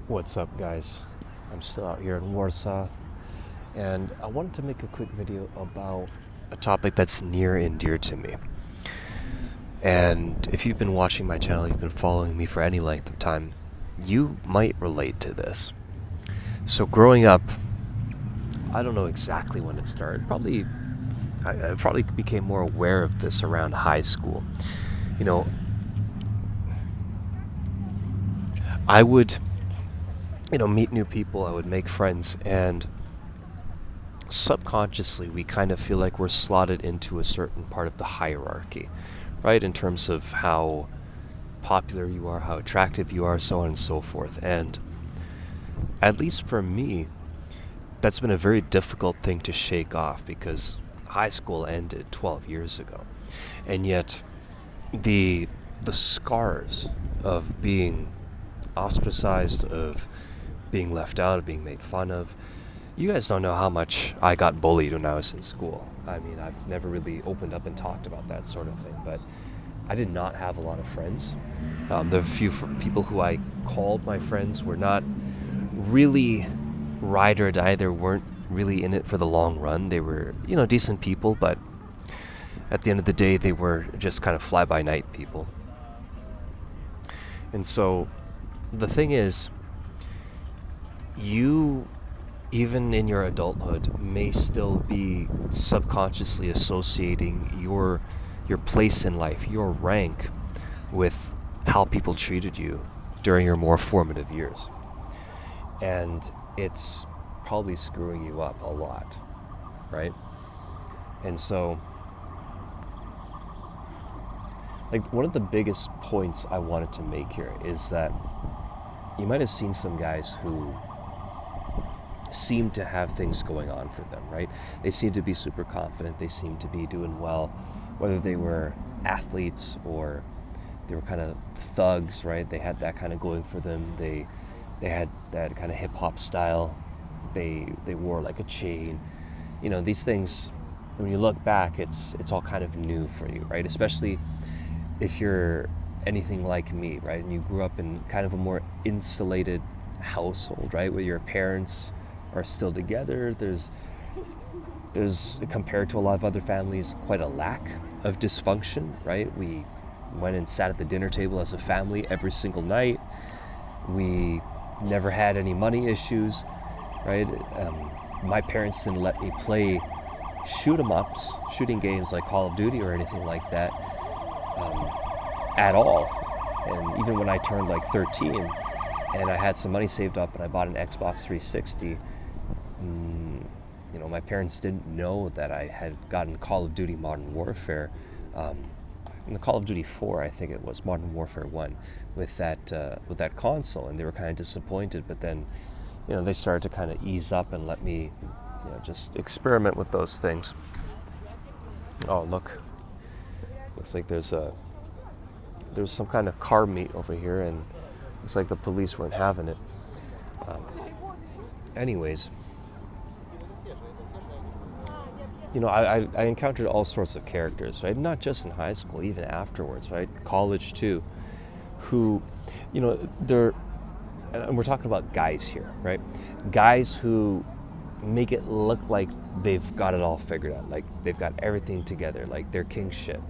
What's up, guys? I'm still out here in Warsaw, and I wanted to make a quick video about a topic that's near and dear to me. And if you've been watching my channel, you've been following me for any length of time, you might relate to this. So growing up, I don't know exactly when it started. I probably became more aware of this around high school. You know, I would, meet new people, I would make friends, and subconsciously we kind of feel like we're slotted into a certain part of the hierarchy, right? In terms of how popular you are, how attractive you are, so on and so forth. And at least for me, that's been a very difficult thing to shake off because high school ended 12 years ago. And yet the scars of being ostracized, of being left out, of being made fun of. You guys don't know how much I got bullied when I was in school. I mean, I've never really opened up and talked about that sort of thing, but I did not have a lot of friends. The few people who I called my friends were not really ride or die. They weren't really in it for the long run. They were, decent people, but at the end of the day, they were just kind of fly-by-night people. And so the thing is, you, even in your adulthood, may still be subconsciously associating your place in life, your rank, with how people treated you during your more formative years. And it's probably screwing you up a lot, right? And so, like, one of the biggest points I wanted to make here is that you might have seen some guys who seem to have things going on for them, right? They seem to be super confident. They seem to be doing well, whether they were athletes or they were kind of thugs, right? They had that kind of going for them. They had that kind of hip hop style. They wore like a chain. These things, when you look back, it's all kind of new for you, right? Especially if you're anything like me, right? And you grew up in kind of a more insulated household, right? Where your parents are still together. There's compared to a lot of other families, quite a lack of dysfunction, right? We went and sat at the dinner table as a family every single night. We never had any money issues, right? My parents didn't let me play shooting games like Call of Duty or anything like that at all. And even when I turned like 13 and I had some money saved up and I bought an Xbox 360, my parents didn't know that I had gotten Call of Duty Modern Warfare, in the Call of Duty 4, I think it was, Modern Warfare 1, with that console, and they were kind of disappointed. But then, they started to kind of ease up and let me, just experiment with those things. Oh, look, looks like there's some kind of car meet over here, and looks like the police weren't having it. Anyways, I encountered all sorts of characters, right? Not just in high school, even afterwards, right? College too, who, they're, and we're talking about guys here, right? Guys who make it look like they've got it all figured out, like they've got everything together, like they're king shit,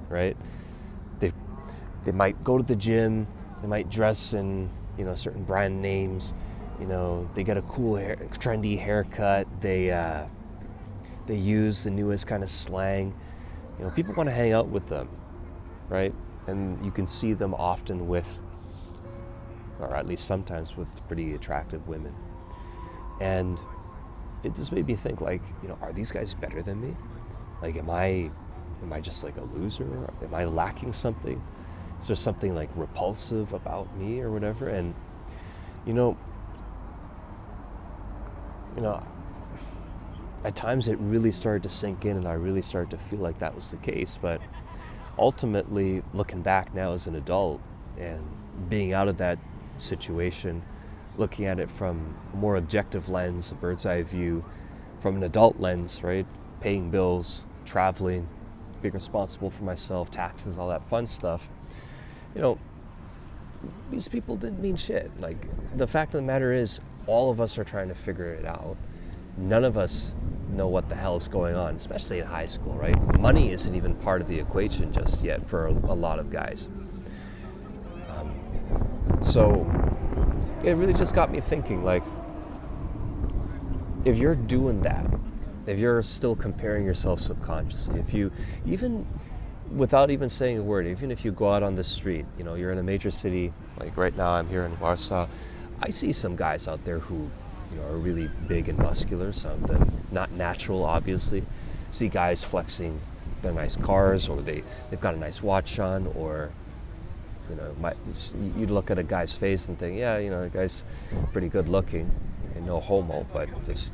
right? They might go to the gym, they might dress in, certain brand names, they get a cool trendy haircut, they use the newest kind of slang. People want to hang out with them, right? And you can see them often with, or at least sometimes with, pretty attractive women. And it just made me think, like, are these guys better than me? Like, am I just like a loser? Am I lacking something? Is there something like repulsive about me or whatever? And at times it really started to sink in, and I really started to feel like that was the case. But ultimately, looking back now as an adult and being out of that situation, looking at it from a more objective lens, a bird's eye view, from an adult lens, right? Paying bills, traveling, being responsible for myself, taxes, all that fun stuff. these people didn't mean shit. Like, the fact of the matter is, all of us are trying to figure it out. None of us know what the hell is going on, especially in high school, right? Money isn't even part of the equation just yet for a lot of guys. So it really just got me thinking, like, if you're doing that, if you're still comparing yourself subconsciously, if you, even without even saying a word, even if you go out on the street, you know, you're in a major city, like right now I'm here in Warsaw, I see some guys out there who, you know, are really big and muscular, some of them not natural, obviously. See guys flexing their nice cars, or they've got a nice watch on, or, you know, you'd look at a guy's face and think, yeah, you know, the guy's pretty good looking, and no homo, but just,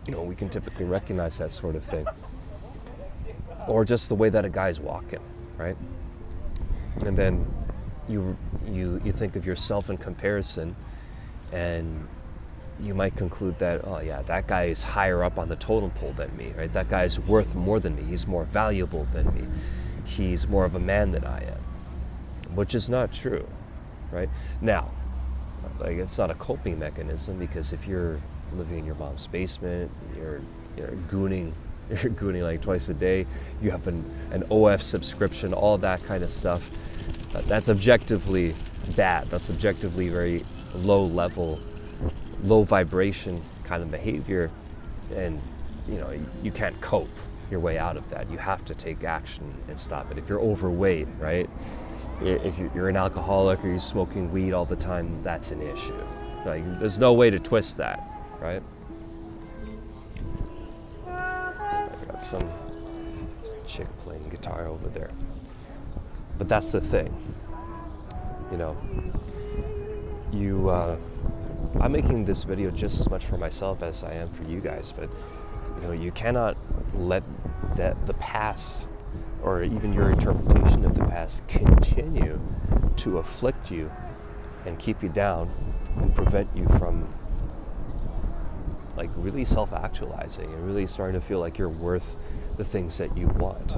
you know, we can typically recognize that sort of thing. Or just the way that a guy's walking, right? And then you think of yourself in comparison, and you might conclude that, oh yeah, that guy is higher up on the totem pole than me, right? That guy's worth more than me. He's more valuable than me. He's more of a man than I am, which is not true, right? Now, like, it's not a coping mechanism, because if you're living in your mom's basement, you're gooning like twice a day, you have an OF subscription, all that kind of stuff, that's objectively bad. That's objectively very low level, low vibration kind of behavior, and you know, you can't cope your way out of that. You have to take action and stop it. If you're overweight, right, if you're an alcoholic, or you're smoking weed all the time, that's an issue. Like, there's no way to twist that, right? I got some chick playing guitar over there. But that's the thing, you know, I'm making this video just as much for myself as I am for you guys, but you know, you cannot let the past, or even your interpretation of the past, continue to afflict you and keep you down and prevent you from, like, really self-actualizing and really starting to feel like you're worth the things that you want,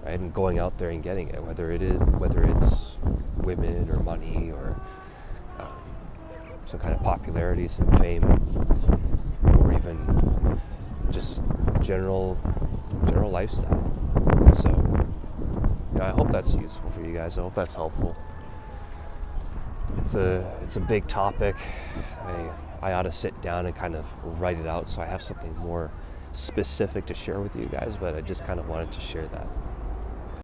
right? And going out there and getting it, whether it's women or money, or some kind of popularity, some fame, or even just general lifestyle. So, you know, I hope that's useful for you guys. I hope that's helpful. It's a big topic. I ought to sit down and kind of write it out so I have something more specific to share with you guys, but I just kind of wanted to share that.